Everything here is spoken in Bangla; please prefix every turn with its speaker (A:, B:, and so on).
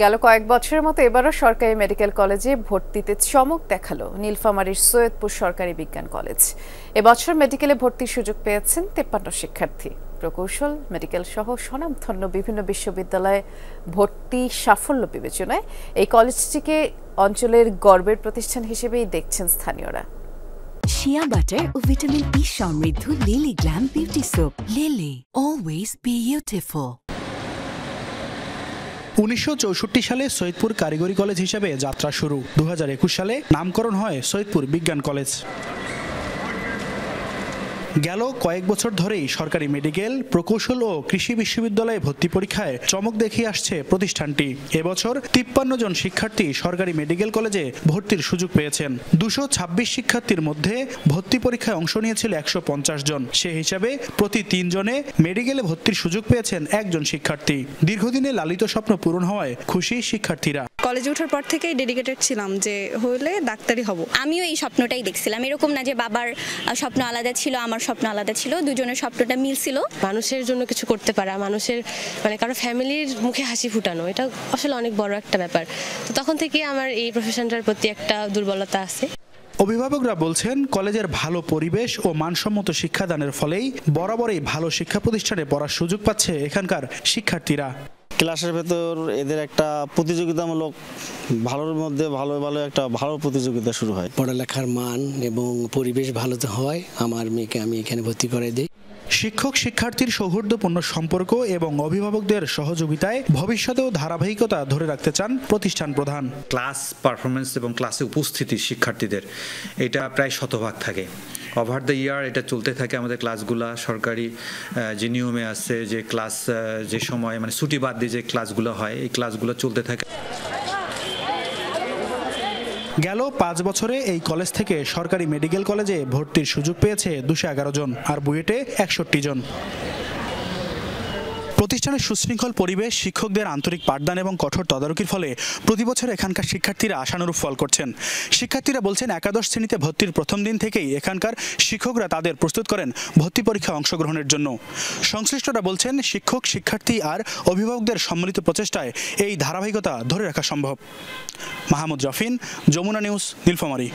A: গেল কয়েক বছরের মতো এবারও সরকারি মেডিকেল কলেজে ভর্তিতে চমক দেখালো নীলফামারীর সৈয়দপুর সরকারি বিজ্ঞান কলেজ। এবছর মেডিকেলে ভর্তির সুযোগ পেয়েছেন 53 শিক্ষার্থী। প্রকৌশল, মেডিকেল সহ স্বনামধন্য বিভিন্ন বিশ্ববিদ্যালয়ে ভর্তি সাফল্য বিবেচনায় এই কলেজটিকে অঞ্চলের গর্বের প্রতিষ্ঠান হিসেবেই দেখছেন স্থানীয়রা।
B: শিয়া বাটার ও ভিটামিন ই সমৃদ্ধ lily glam beauty soap. Lily, always beautiful.
C: 1964 সালে সৈয়দপুর কারিগরি কলেজ হিসেবে যাত্রা শুরু। 2021 সালে নামকরণ হয় সৈয়দপুর বিজ্ঞান কলেজ। গেল কয়েক বছর ধরেই সরকারি মেডিকেল, প্রকৌশল ও কৃষি বিশ্ববিদ্যালয়ে ভর্তি পরীক্ষায় চমক দেখিয়ে আসছে প্রতিষ্ঠানটি। এবছর 53 জন শিক্ষার্থী সরকারি মেডিকেল কলেজে ভর্তির সুযোগ পেয়েছেন। 226 শিক্ষার্থীর মধ্যে ভর্তি পরীক্ষায় অংশ নিয়েছিল 150 জন। সে হিসাবে প্রতি 3 জনে মেডিকেলে ভর্তির সুযোগ পেয়েছেন একজন শিক্ষার্থী। দীর্ঘদিনে লালিত স্বপ্ন পূরণ হওয়ায় খুশি শিক্ষার্থীরা।
D: কলেজে ওঠার পর থেকেই ডেডিকেটেড ছিলাম যে হলে ডাক্তারি হব।
E: আমিও এই স্বপ্নটাই দেখছিলাম, এরকম না যে বাবার স্বপ্ন আলাদা ছিল, আমার স্বপ্ন আলাদা ছিল, দুজনের স্বপ্নটা মিলছিল।
F: মানুষের জন্য কিছু করতে পারা, মানুষের কারো ফ্যামিলির মুখে হাসি ফুটানো, এটা আসলে অনেক বড় একটা ব্যাপার। তো তখন থেকে আমার এই প্রফেশনটার প্রতি একটা দুর্বলতা আছে।
C: অভিভাবকরা বলছেন, কলেজের ভালো পরিবেশ ও মানসম্মত শিক্ষাদানের ফলেই বরাবরই ভালো শিক্ষা প্রতিষ্ঠানে পড়ার সুযোগ পাচ্ছে এখানকার শিক্ষার্থীরা।
G: ক্লাসের ভেতর এদের একটা প্রতিযোগিতামূলক ভালোর মধ্যে ভালো একটা ভালো প্রতিযোগিতা শুরু হয়।
H: পড়ালেখার মান এবং পরিবেশ ভালো হয়, আমার মেয়েকে আমি এখানে ভর্তি করে দিই।
C: শিক্ষক শিক্ষার্থীর সৌহার্দ্যপূর্ণ সম্পর্ক এবং অভিভাবকদের সহযোগিতায় ভবিষ্যতেও ধারাবাহিকতা ধরে রাখতে চান প্রতিষ্ঠান প্রধান।
I: ক্লাস পারফরমেন্স এবং ক্লাসে উপস্থিতি শিক্ষার্থীদের এটা প্রায় 100% থাকে। ওভার দ্য ইয়ার এটা চলতে থাকে আমাদের ক্লাসগুলা। সরকারি যে নিয়মে আছে যে ক্লাস যে সময় ছুটি বাদ দিয়ে যে ক্লাসগুলো হয়, এই ক্লাসগুলো চলতে থাকে।
C: গেল 5 বছরে এই কলেজ থেকে সরকারি মেডিকেল কলেজে ভর্তির সুযোগ পেয়েছে 211 জন, আর বুয়েটে 61 জন। প্রতিষ্ঠানের সুশৃঙ্খল পরিবেশ, শিক্ষকদের আন্তরিক পাঠদান এবং কঠোর তদারকির ফলে প্রতি বছর এখানকার শিক্ষার্থীরা আশানুরূপ ফল করছেন। শিক্ষার্থীরা বলছেন, একাদশ শ্রেণীতে ভর্তির প্রথম দিন থেকেই এখানকার শিক্ষকরা তাদের প্রস্তুত করেন ভর্তি পরীক্ষায় অংশগ্রহণের জন্য। সংশ্লিষ্টরা বলছেন, শিক্ষক, শিক্ষার্থী আর অভিভাবকদের সম্মিলিত প্রচেষ্টায় এই ধারাবাহিকতা ধরে রাখা সম্ভব। মাহমুদ রফিন, যমুনা নিউজ, নীলফামারী।